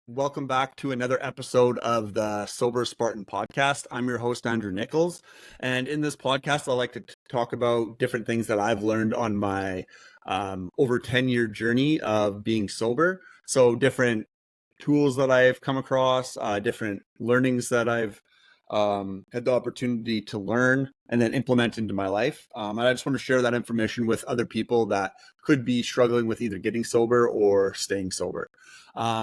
Welcome back to another episode of the Sober Spartan podcast. I'm your host, Andrew Nichols. And in this podcast, I like to talk about different things that I've learned on my over 10-year journey of being sober. So, different tools that I've come across, different learnings that I've had the opportunity to learn and then implement into my life. And I just want to share that information with other people that could be struggling with either getting sober or staying sober.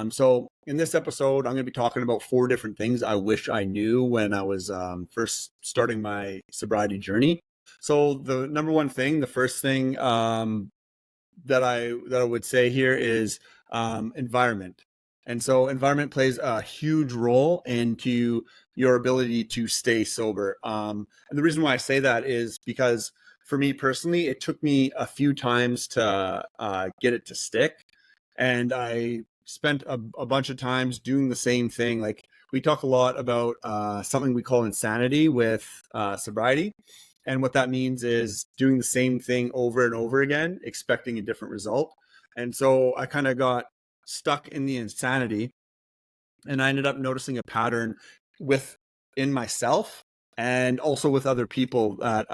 So in this episode, I'm going to be talking about 4 different things I wish I knew when I was first starting my sobriety journey. So the number one thing, the first thing that I would say here is environment. And so environment plays a huge role into your ability to stay sober. And the reason why I say that is because for me personally, it took me a few times to get it to stick. And I spent a bunch of times doing the same thing. Like we talk a lot about something we call insanity with sobriety. And what that means is doing the same thing over and over again, expecting a different result. And so I kind of got stuck in the insanity, and I ended up noticing a pattern within myself and also with other people that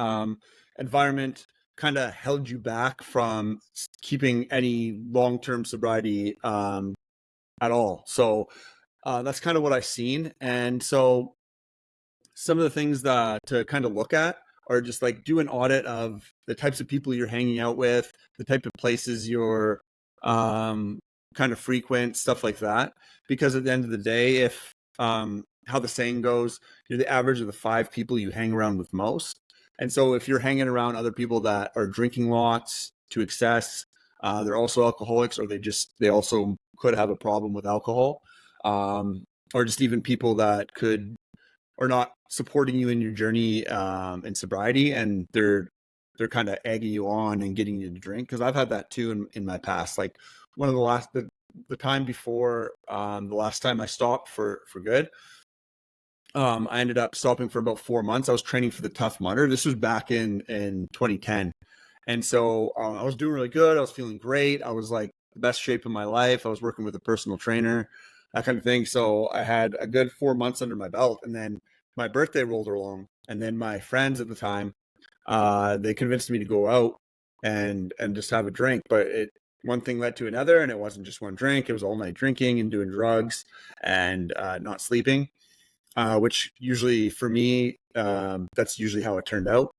environment kind of held you back from keeping any long-term sobriety at all. So that's kind of what I've seen. And so some of the things that to kind of look at are just like do an audit of the types of people you're hanging out with, the type of places you're um, kind of frequent, stuff like that. Because at the end of the day, if how the saying goes, you're the average of the 5 people you hang around with most. And so if you're hanging around other people that are drinking lots to excess, they're also alcoholics, or they also could have a problem with alcohol, or just even people that could are not supporting you in your journey in sobriety, and they're kind of egging you on and getting you to drink. Because I've had that too in my past. Like one of the time before the last time I stopped for good, I ended up stopping for about 4 months. I was training for the Tough Mudder. This was back in 2010, and so I was doing really good. I was feeling great. I was like the best shape of my life. I was working with a personal trainer, that kind of thing. So I had a good 4 months under my belt, and then my birthday rolled along, and then my friends at the time, they convinced me to go out and just have a drink. But it one thing led to another, and it wasn't just one drink. It was all night drinking and doing drugs and not sleeping, which usually for me, that's usually how it turned out.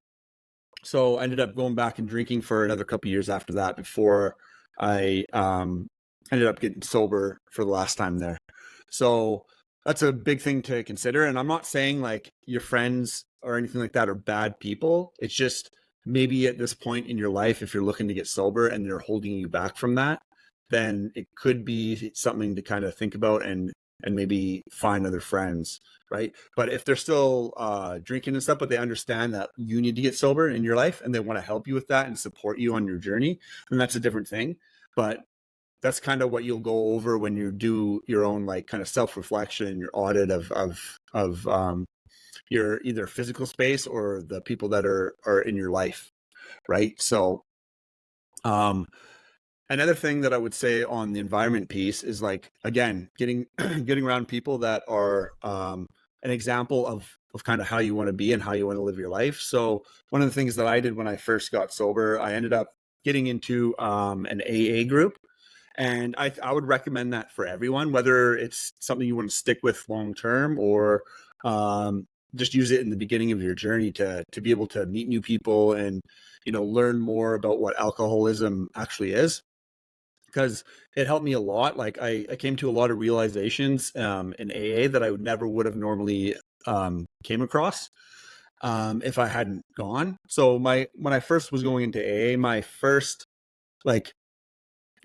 So I ended up going back and drinking for another couple of years after that before I ended up getting sober for the last time there. So that's a big thing to consider. And I'm not saying like your friends or anything like that are bad people. It's just maybe at this point in your life, if you're looking to get sober and they're holding you back from that, then it could be something to kind of think about and maybe find other friends, right? But if they're still drinking and stuff, but they understand that you need to get sober in your life and they want to help you with that and support you on your journey, then that's a different thing. But that's kind of what you'll go over when you do your own like kind of self-reflection, your audit of your either physical space or the people that are in your life, right? So um another thing that I would say on the environment piece is like again getting getting around people that are an example of kind of how you want to be and how you want to live your life. So one of the things that I did when I first got sober, I ended up getting into an AA group, and I would recommend that for everyone, whether it's something you want to stick with long term or um, just use it in the beginning of your journey to be able to meet new people and learn more about what alcoholism actually is, because it helped me a lot. Like I came to a lot of realizations in AA that I would have normally came across if I hadn't gone. So when I first was going into AA, my first like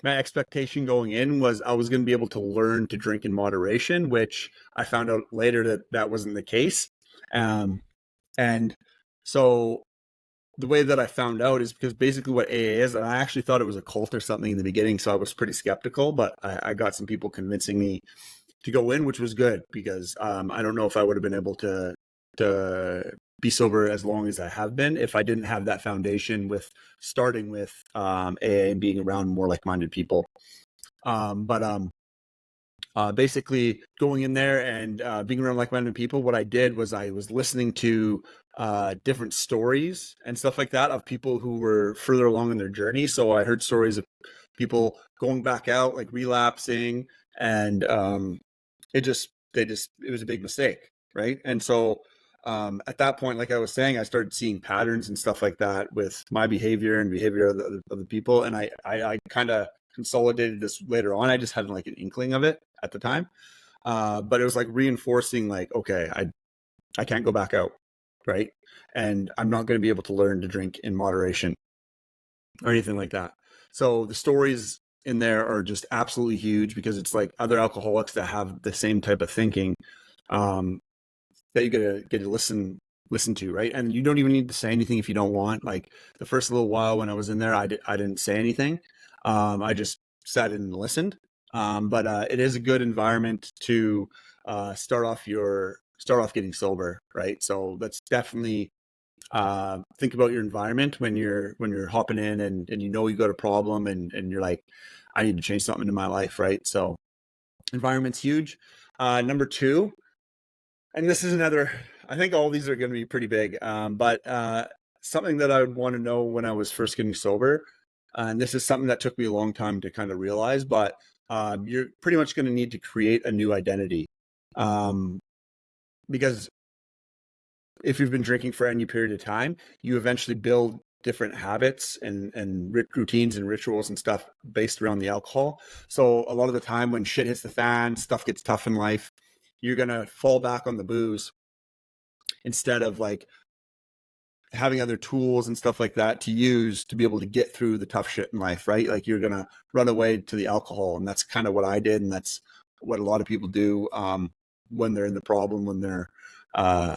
my expectation going in was I was going to be able to learn to drink in moderation, which I found out later that that wasn't the case. Um, and so the way that I found out is because basically what AA is, and I actually thought it was a cult or something in the beginning, so I was pretty skeptical, but I got some people convincing me to go in, which was good because I don't know if I would have been able to be sober as long as I have been if I didn't have that foundation with starting with AA and being around more like-minded people. But basically going in there and being around like-minded people, what I did was I was listening to different stories and stuff like that of people who were further along in their journey. So I heard stories of people going back out, like relapsing, and it was a big mistake, right? And so at that point, like I was saying, I started seeing patterns and stuff like that with my behavior and behavior of the people, and I kind of consolidated this later on. I just had like an inkling of it at the time, but it was like reinforcing, like, okay, I can't go back out, right? And I'm not going to be able to learn to drink in moderation or anything like that. So the stories in there are just absolutely huge because it's like other alcoholics that have the same type of thinking, um, that you get to listen to, right? And you don't even need to say anything if you don't want. Like the first little while when I was in there, I didn't say anything. I just sat and listened. But it is a good environment to start off getting sober, right? So that's definitely think about your environment when you're hopping in and you know you got a problem and you're like, I need to change something in my life, right? So environment's huge. Number two, and this is another, I think all these are going to be pretty big, but something that I would want to know when I was first getting sober, and this is something that took me a long time to kind of realize, but you're pretty much going to need to create a new identity, um, because if you've been drinking for any period of time, you eventually build different habits and routines and rituals and stuff based around the alcohol. So a lot of the time when shit hits the fan, stuff gets tough in life, you're going to fall back on the booze instead of like having other tools and stuff like that to use to be able to get through the tough shit in life, right? Like you're going to run away to the alcohol. And that's kind of what I did. And that's what a lot of people do when they're in the problem, when they're uh,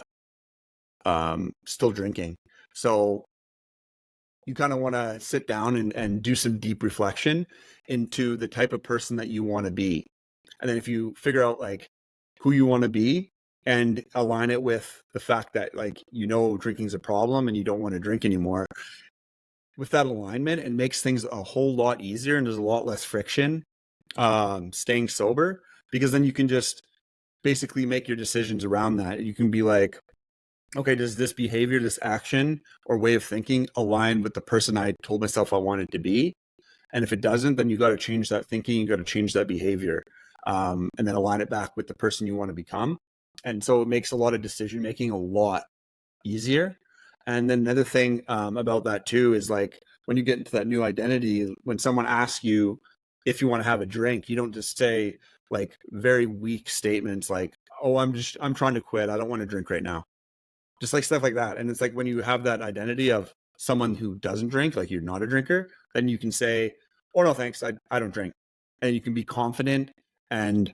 still drinking. So you kind of want to sit down and do some deep reflection into the type of person that you want to be. And then if you figure out like who you want to be and align it with the fact that like, drinking's a problem and you don't want to drink anymore, with that alignment, it makes things a whole lot easier and there's a lot less friction staying sober, because then you can just basically make your decisions around that. You can be like, okay, does this behavior, this action or way of thinking align with the person I told myself I wanted to be? And if it doesn't, then you got to change that thinking, you got to change that behavior, and then align it back with the person you want to become. And so it makes a lot of decision making a lot easier. And then another thing about that too is like when you get into that new identity, when someone asks you if you want to have a drink, you don't just say like very weak statements like, oh, I'm trying to quit, I don't want to drink right now. Just like stuff like that. And it's like when you have that identity of someone who doesn't drink, like you're not a drinker, then you can say, oh no, thanks, I don't drink. And you can be confident and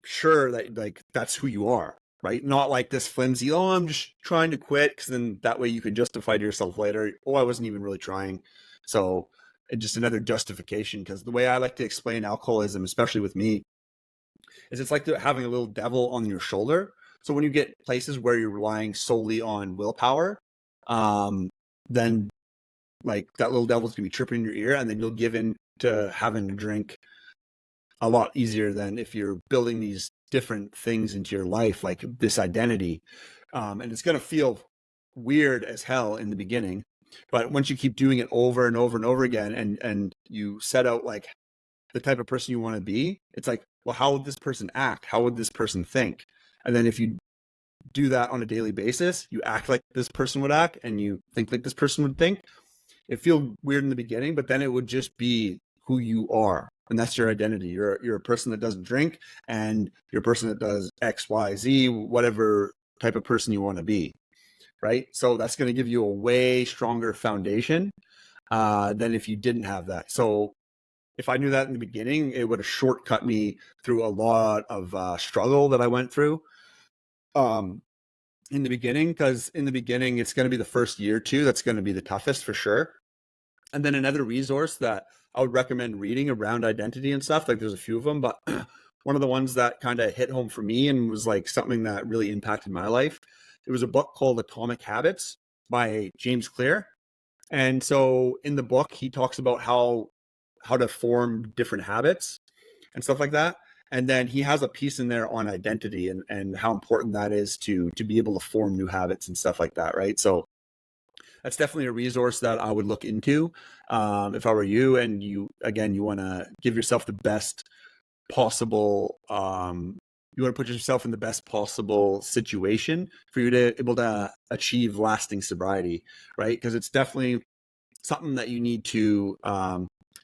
sure that like that's who you are, right? Not like this flimsy, oh, I'm just trying to quit, because then that way you could justify to yourself later, oh, I wasn't even really trying. So it's just another justification, because the way I like to explain alcoholism, especially with me, is it's like having a little devil on your shoulder. So when you get places where you're relying solely on willpower, then like that little devil's gonna be tripping in your ear, and then you'll give in to having to drink a lot easier than if you're building these different things into your life, like this identity. And it's gonna feel weird as hell in the beginning, but once you keep doing it over and over and over again, and you set out like the type of person you want to be, it's like, well, how would this person act? How would this person think? And then if you do that on a daily basis, you act like this person would act and you think like this person would think. It feels weird in the beginning, but then it would just be who you are. And that's your identity. You're a person that doesn't drink, and you're a person that does X, Y, Z, whatever type of person you want to be. Right. So that's going to give you a way stronger foundation than if you didn't have that. So if I knew that in the beginning, it would have shortcut me through a lot of struggle that I went through um, in the beginning. Because in the beginning, it's going to be the first year too that's going to be the toughest for sure. And then another resource that I would recommend reading around identity and stuff, like there's a few of them, but one of the ones that kind of hit home for me and was like something that really impacted my life, it was a book called Atomic Habits by James Clear. And so in the book, he talks about how to form different habits and stuff like that. And then he has a piece in there on identity and how important that is to be able to form new habits and stuff like that, right? So that's definitely a resource that I would look into if I were you. And you, again, you want to give yourself the best possible. You want to put yourself in the best possible situation for you to able to achieve lasting sobriety, right? Because it's definitely something that you need to.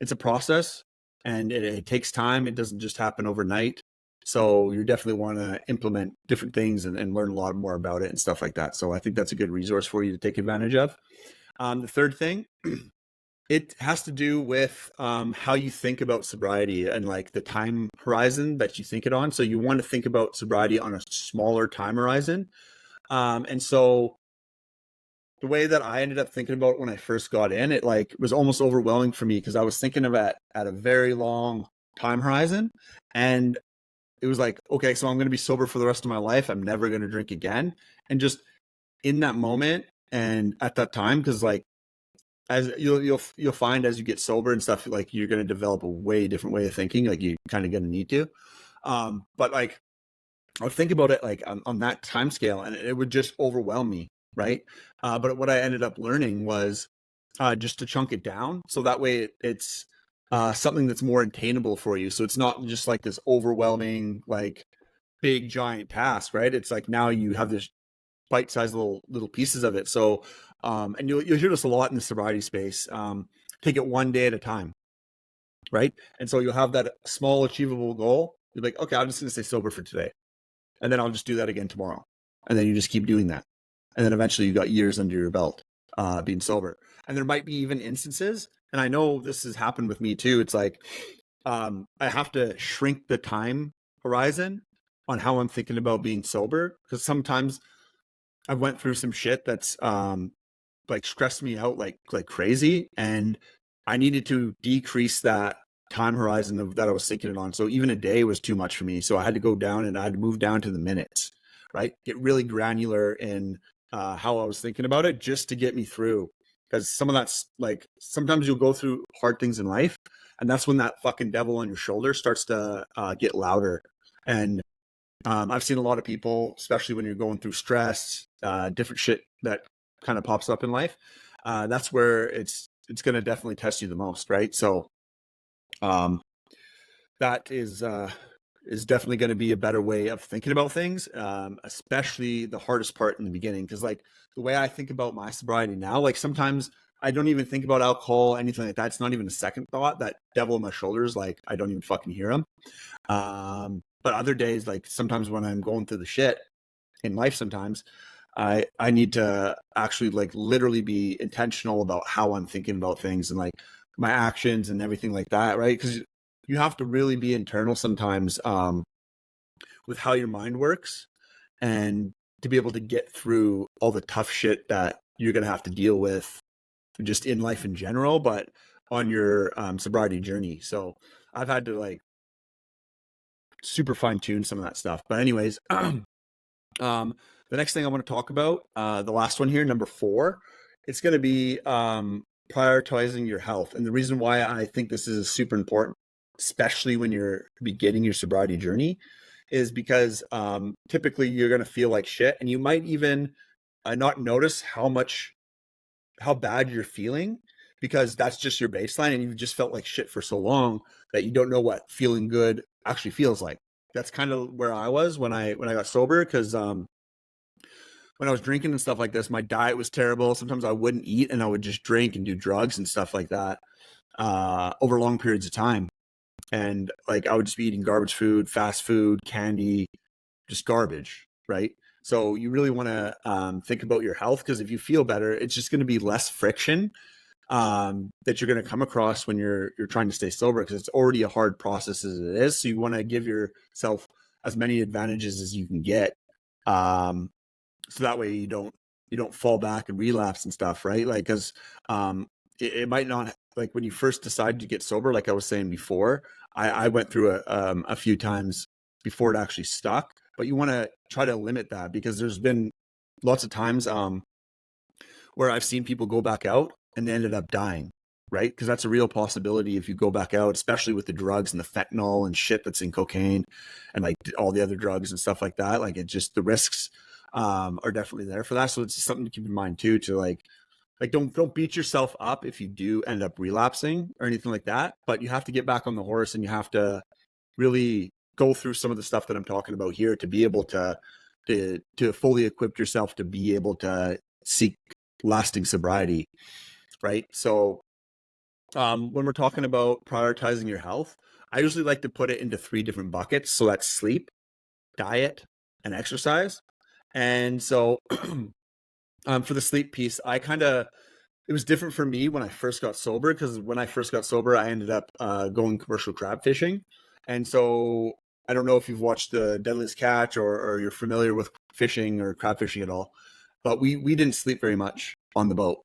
It's a process, and it takes time. It doesn't just happen overnight. So you definitely want to implement different things and learn a lot more about it and stuff like that. So I think that's a good resource for you to take advantage of. The third thing, it has to do with how you think about sobriety and like the time horizon that you think it on. So you want to think about sobriety on a smaller time horizon. And so the way that I ended up thinking about it when I first got in, it like was almost overwhelming for me because I was thinking of it at a very long time horizon. And it was like, okay, so I'm going to be sober for the rest of my life. I'm never going to drink again. And just in that moment and at that time, because like as you'll find as you get sober and stuff, like you're going to develop a way different way of thinking. Like you kind of going to need to. But like I would think about it like on that time scale, and it would just overwhelm me, right? But what I ended up learning was just to chunk it down, so that way it's something that's more attainable for you. So it's not just like this overwhelming, like big giant task, right? It's like now you have this bite-sized little pieces of it. So, and you'll hear this a lot in the sobriety space. Take it one day at a time, right? And so you'll have that small achievable goal. You're like, okay, I'm just going to stay sober for today, and then I'll just do that again tomorrow, and then you just keep doing that, and then eventually you got years under your belt being sober. And there might be even instances, and I know this has happened with me too. It's like I have to shrink the time horizon on how I'm thinking about being sober because sometimes I went through some shit that's like stressed me out like crazy, and I needed to decrease that time horizon that I was thinking it on. So even a day was too much for me. So I had to go down and I had to move down to the minutes, right? Get really granular in how I was thinking about it just to get me through. Because some of that's like sometimes you'll go through hard things in life, and that's when that fucking devil on your shoulder starts to get louder. And I've seen a lot of people, especially when you're going through stress, different shit that kind of pops up in life. That's where it's going to definitely test you the most, right? So um, that is definitely going to be a better way of thinking about things, especially the hardest part in the beginning. Because like the way I think about my sobriety now, like sometimes I don't even think about alcohol, anything like that. It's not even a second thought. That devil on my shoulders, like I don't even fucking hear him. But other days, like sometimes when I'm going through the shit in life, sometimes I need to actually like literally be intentional about how I'm thinking about things and like my actions and everything like that, right? Because you have to really be internal sometimes with how your mind works and to be able to get through all the tough shit that you're gonna have to deal with just in life in general, but on your sobriety journey. So I've had to like super fine tune some of that stuff. But anyways, the next thing I want to talk about, the last one here, number 4, it's going to be prioritizing your health. And the reason why I think this is super important, especially when you're beginning your sobriety journey, is because typically you're going to feel like shit, and you might even not notice how bad you're feeling because that's just your baseline, and you've just felt like shit for so long that you don't know what feeling good actually feels like. That's kind of where I was when I got sober because when I was drinking and stuff like this, my diet was terrible. Sometimes I wouldn't eat and I would just drink and do drugs and stuff like that over long periods of time. And like I would just be eating garbage food, fast food, candy, just garbage, right? So you really want to think about your health because if you feel better, it's just going to be less friction that you're going to come across when you're trying to stay sober because it's already a hard process as it is. So you want to give yourself as many advantages as you can get. So that way you don't fall back and relapse and stuff, right? Like because it might not like when you first decide to get sober, like I was saying before, I went through a few times before it actually stuck. But you want to try to limit that because there's been lots of times where I've seen people go back out and they ended up dying right? Because that's a real possibility if you go back out, especially with the drugs and the fentanyl and shit that's in cocaine and like all the other drugs and stuff like that. Like it just, the risks are definitely there for that. So it's just something to keep in mind too, to like don't beat yourself up if you do end up relapsing or anything like that, but you have to get back on the horse and you have to really go through some of the stuff that I'm talking about here to be able to fully equip yourself to be able to seek lasting sobriety, right? So when we're talking about prioritizing your health, I usually like to put it into 3 different buckets. So that's sleep, diet, and exercise. And so for the sleep piece, it was different for me when I first got sober, because when I first got sober, I ended up going commercial crab fishing. And so I don't know if you've watched the Deadliest Catch, or you're familiar with fishing or crab fishing at all, but we didn't sleep very much on the boat.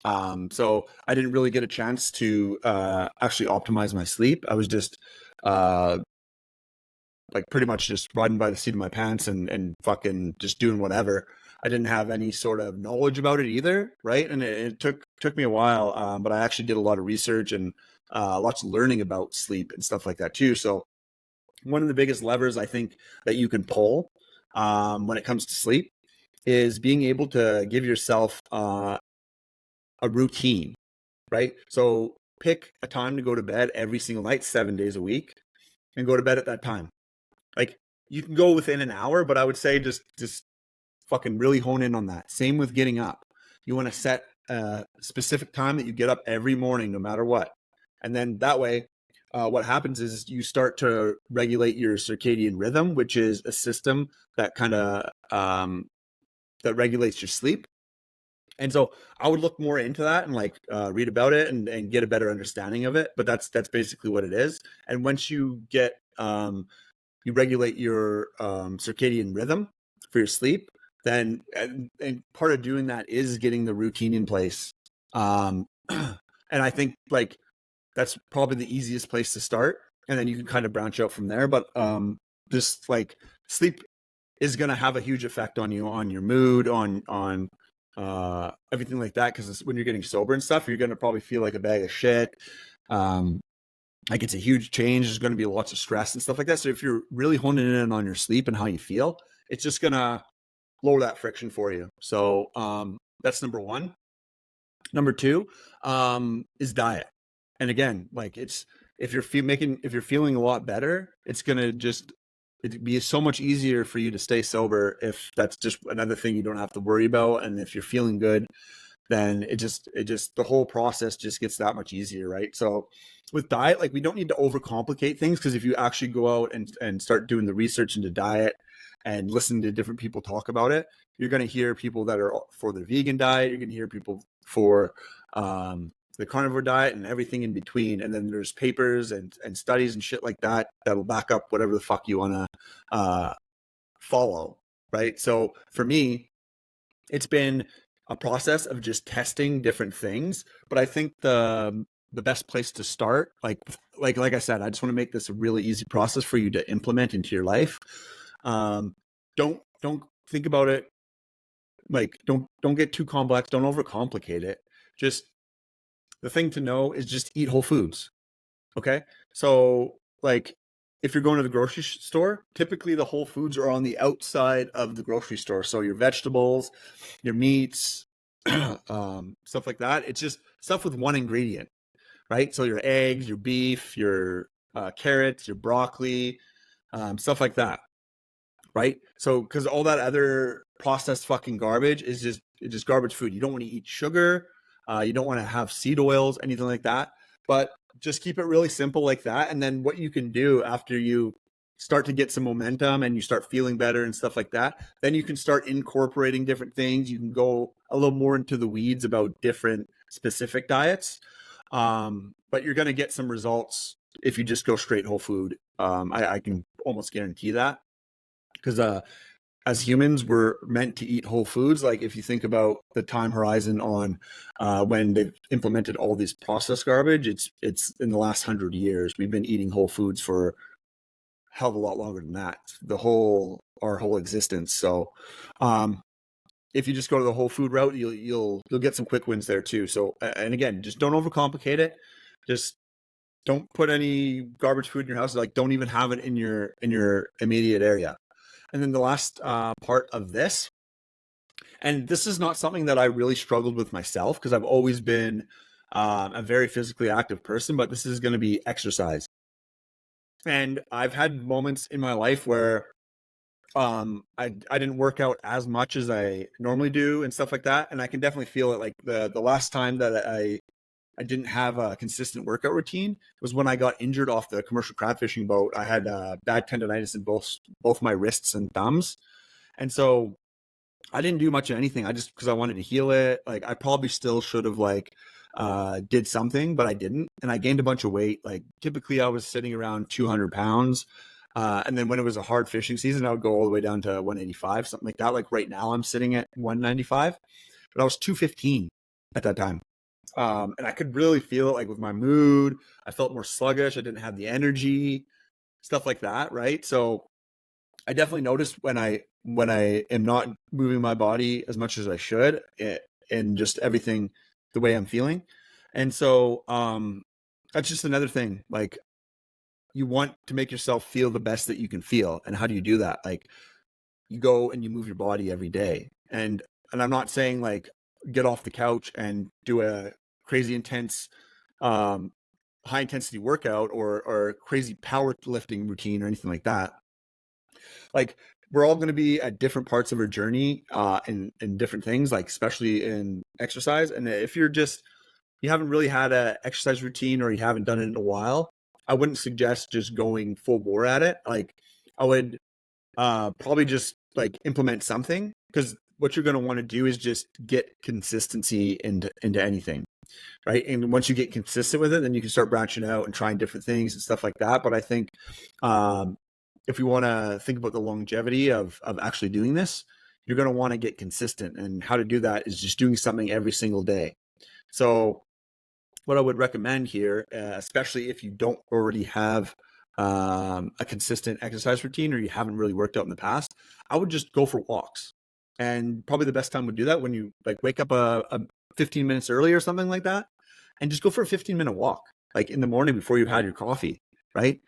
So I didn't really get a chance to actually optimize my sleep. I was just uh, like pretty much just riding by the seat of my pants and fucking just doing whatever. I didn't have any sort of knowledge about it either, right? And it took me a while, but I actually did a lot of research and lots of learning about sleep and stuff like that too. So one of the biggest levers I think that you can pull when it comes to sleep is being able to give yourself a routine, right? So pick a time to go to bed every single night, 7 days a week, and go to bed at that time. Like you can go within an hour, but I would say just fucking really hone in on that. Same with getting up. You want to set a specific time that you get up every morning, no matter what. And then that way, what happens is you start to regulate your circadian rhythm, which is a system that kind of that regulates your sleep. And so I would look more into that and like read about it and get a better understanding of it. But that's basically what it is. And once you get you regulate your circadian rhythm for your sleep, then and part of doing that is getting the routine in place. And I think like that's probably the easiest place to start, and then you can kind of branch out from there. But just like sleep is going to have a huge effect on you, on your mood, on everything like that. Because when you're getting sober and stuff, you're going to probably feel like a bag of shit. Um, like it's a huge change. There's going to be lots of stress and stuff like that. So if you're really honing in on your sleep and how you feel, it's just going to lower that friction for you. So that's number one. Number two is diet. And again, like it's if you're feeling a lot better, it's gonna just it'd be so much easier for you to stay sober if that's just another thing you don't have to worry about. And if you're feeling good, then it just the whole process just gets that much easier, right? So with diet, like we don't need to overcomplicate things, because if you actually go out and start doing the research into diet and listen to different people talk about it, you're going to hear people that are for the vegan diet, you're going to hear people for the carnivore diet and everything in between. And then there's papers and studies and shit like that that'll back up whatever the fuck you want to follow, right? So for me, it's been a process of just testing different things. But I think the best place to start, like I said, I just want to make this a really easy process for you to implement into your life. Don't think about it like don't get too complex. Don't overcomplicate it. Just the thing to know is just eat whole foods. Okay, so like if you're going to the grocery store, typically the whole foods are on the outside of the grocery store. So your vegetables, your meats, stuff like that. It's just stuff with one ingredient, right? So your eggs, your beef, your carrots, your broccoli, stuff like that, right? So because all that other processed fucking garbage is just garbage food. You don't want to eat sugar. You don't want to have seed oils, anything like that. But just keep it really simple like that. And then what you can do after you start to get some momentum and you start feeling better and stuff like that, then you can start incorporating different things. You can go a little more into the weeds about different specific diets. But you're going to get some results if you just go straight whole food. I can almost guarantee that, because as humans, we're meant to eat whole foods. Like if you think about the time horizon on when they've implemented all these processed garbage, it's in the last 100 years. We've been eating whole foods for a hell of a lot longer than that. Our whole existence. So if you just go to the whole food route, you'll get some quick wins there too. So, and again, just don't overcomplicate it. Just don't put any garbage food in your house. Like, don't even have it in your immediate area. And then the last part of this, and this is not something that I really struggled with myself because I've always been a very physically active person, but this is going to be exercise. And I've had moments in my life where I didn't work out as much as I normally do and stuff like that. And I can definitely feel it. Like the last time that I didn't have a consistent workout routine was when I got injured off the commercial crab fishing boat. I had bad tendonitis in both my wrists and thumbs. And so I didn't do much of anything. I just, because I wanted to heal it. Like, I probably still should have like did something, but I didn't. And I gained a bunch of weight. Like, typically I was sitting around 200 pounds. And then when it was a hard fishing season, I would go all the way down to 185, something like that. Like right now I'm sitting at 195, but I was 215 at that time. And I could really feel it, like with my mood. I felt more sluggish. I didn't have the energy, stuff like that. Right. So I definitely noticed when I am not moving my body as much as I should, and just everything the way I'm feeling. And so that's just another thing. Like, you want to make yourself feel the best that you can feel. And how do you do that? Like, you go and you move your body every day. And I'm not saying like get off the couch and do a crazy intense um high intensity workout or crazy powerlifting routine or anything like that. Like, we're all going to be at different parts of our journey in different things, like especially in exercise. And if you haven't really had a exercise routine or you haven't done it in a while, I wouldn't suggest just going full bore at it. Like, I would probably just like implement something, because what you're going to want to do is just get consistency into anything, right? And once you get consistent with it, then you can start branching out and trying different things and stuff like that. But I think um, if you want to think about the longevity of actually doing this, you're going to want to get consistent. And how to do that is just doing something every single day. So what I would recommend here, especially if you don't already have a consistent exercise routine or you haven't really worked out in the past, I would just go for walks. And probably the best time would do that when you like wake up a 15 minutes early or something like that, and just go for a 15-minute walk, like in the morning before you've had your coffee, right?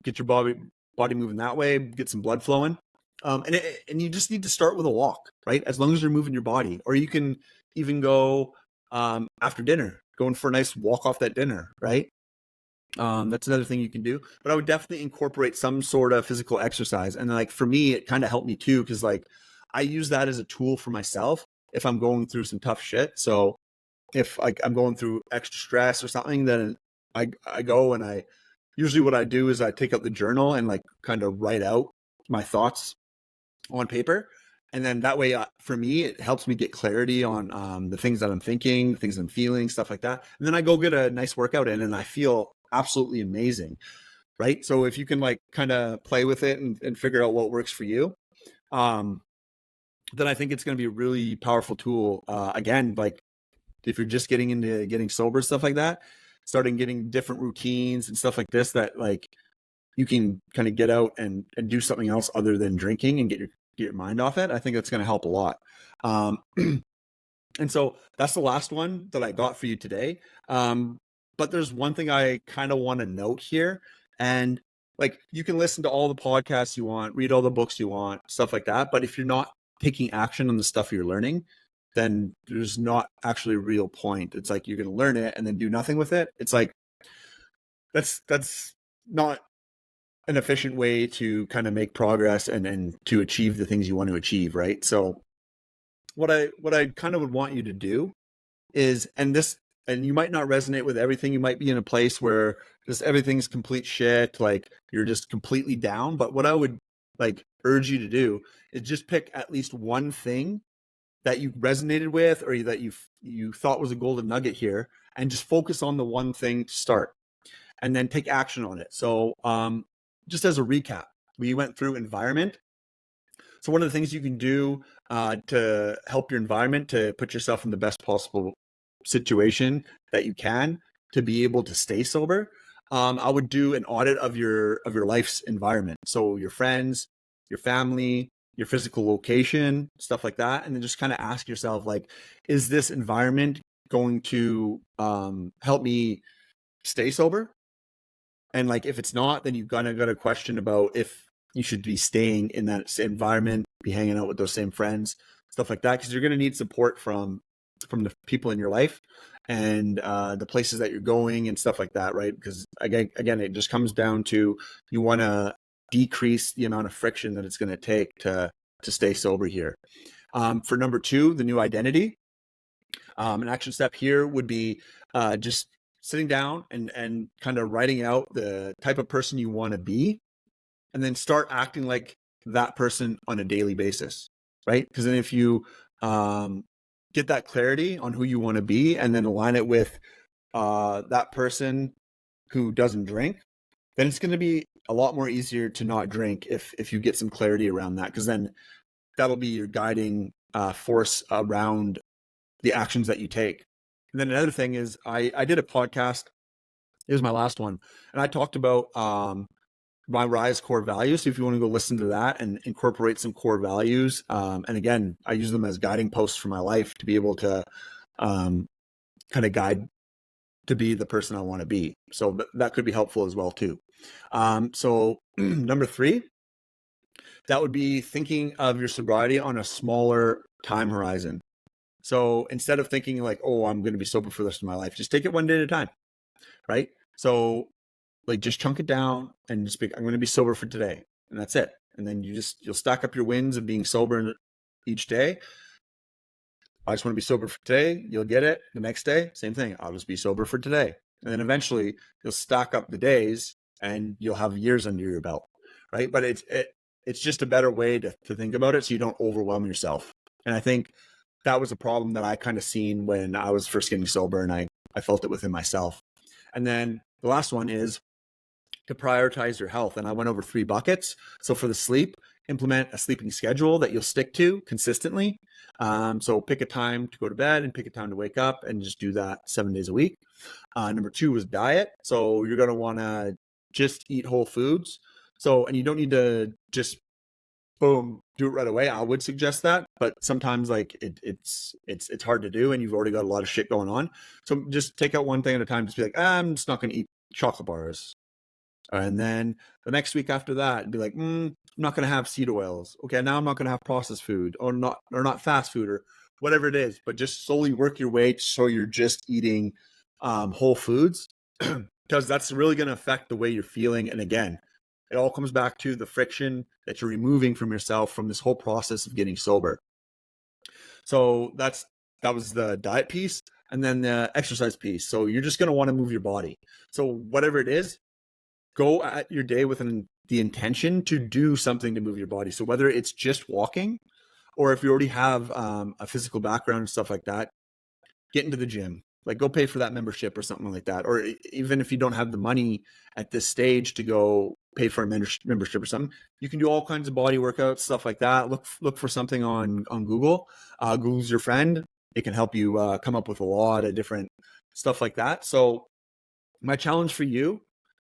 Get your body moving that way, get some blood flowing. And you just need to start with a walk, right? As long as you're moving your body, or you can even go after dinner, going for a nice walk off that dinner, right? That's another thing you can do. But I would definitely incorporate some sort of physical exercise. And like for me, it kind of helped me too, because like I use that as a tool for myself if I'm going through some tough shit. So if like I'm going through extra stress or something, then I go and I usually what I do is I take out the journal and like kind of write out my thoughts on paper. And then that way, for me, it helps me get clarity on the things that I'm thinking, things I'm feeling, stuff like that. And then I go get a nice workout in and I feel absolutely amazing. Right. So if you can like kind of play with it and figure out what works for you, um, then I think it's going to be a really powerful tool. Again, like if you're just getting into getting sober, stuff like that, starting getting different routines and stuff like this, that like you can kind of get out and do something else other than drinking and get your mind off it. I think that's going to help a lot. Um, and so that's the last one that I got for you today. But there's one thing I kind of want to note here. And like, you can listen to all the podcasts you want, read all the books you want, stuff like that. But if you're not taking action on the stuff you're learning, then there's not actually a real point. It's like you're going to learn it and then do nothing with it. It's like, that's not an efficient way to kind of make progress and to achieve the things you want to achieve, right? So what I kind of would want you to do is, and you might not resonate with everything. You might be in a place where just everything's complete shit, like you're just completely down. But what I would like urge you to do is just pick at least one thing that you resonated with or that you thought was a golden nugget here, and just focus on the one thing to start, and then take action on it. So just as a recap, we went through environment. So one of the things you can do to help your environment to put yourself in the best possible situation that you can to be able to stay sober, I would do an audit of your life's environment. So your friends, your family, your physical location, stuff like that. And then just kind of ask yourself, like, is this environment going to help me stay sober? And like, if it's not, then you've got a question about if you should be staying in that environment, be hanging out with those same friends, stuff like that, because you're going to need support from the people in your life and the places that you're going and stuff like that, right? Because again, it just comes down to you want to decrease the amount of friction that it's going to take to stay sober here. For number 2, the new identity. An action step here would be just sitting down and kind of writing out the type of person you want to be, and then start acting like that person on a daily basis, right? Because then if you get that clarity on who you want to be and then align it with that person who doesn't drink, then it's going to be a lot more easier to not drink if you get some clarity around that, because then that'll be your guiding force around the actions that you take. And then another thing is I did a podcast. It was my last one. And I talked about my RISE core values. So if you want to go listen to that and incorporate some core values, and again, I use them as guiding posts for my life to be able to kind of guide to be the person I want to be. So that could be helpful as well too. So number 3, that would be thinking of your sobriety on a smaller time horizon. So instead of thinking like, oh, I'm going to be sober for the rest of my life, just take it one day at a time, right? So like just chunk it down and just be, I'm going to be sober for today, and that's it. And then you'll stack up your wins of being sober each day. I just want to be sober for today. You'll get it. The next day, same thing. I'll just be sober for today. And then eventually you'll stack up the days and you'll have years under your belt, right? But it's just a better way to think about it so you don't overwhelm yourself. And I think that was a problem that I kind of seen when I was first getting sober, and I felt it within myself. And then the last one is to prioritize your health. And I went over 3 buckets. So for the sleep, implement a sleeping schedule that you'll stick to consistently. So pick a time to go to bed and pick a time to wake up, and just do that 7 days a week. Number 2 was diet. So you're going to want to just eat whole foods. So, and you don't need to just boom, do it right away. I would suggest that, but sometimes like it's hard to do and you've already got a lot of shit going on. So just take out one thing at a time. Just be like, I'm just not going to eat chocolate bars. And then the next week after that, be like, I'm not going to have seed oils. Okay, now I'm not going to have processed food or not fast food or whatever it is, but just slowly work your way so you're just eating whole foods, because that's really going to affect the way you're feeling. And again, it all comes back to the friction that you're removing from yourself from this whole process of getting sober. So that was the diet piece, and then the exercise piece. So you're just going to want to move your body. So whatever it is, go at your day with the intention to do something to move your body. So whether it's just walking, or if you already have a physical background and stuff like that, get into the gym. Like go pay for that membership or something like that. Or even if you don't have the money at this stage to go pay for a membership or something, you can do all kinds of body workouts, stuff like that. Look for something on Google. Google's your friend. It can help you come up with a lot of different stuff like that. So my challenge for you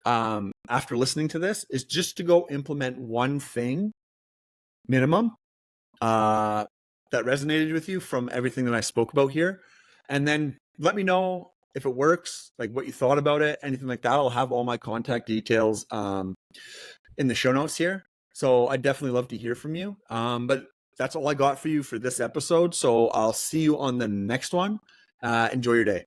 after listening to this is just to go implement one thing minimum that resonated with you from everything that I spoke about here. And then let me know if it works, like what you thought about it, anything like that. I'll have all my contact details in the show notes here. So I'd definitely love to hear from you. But that's all I got for you for this episode. So I'll see you on the next one. Enjoy your day.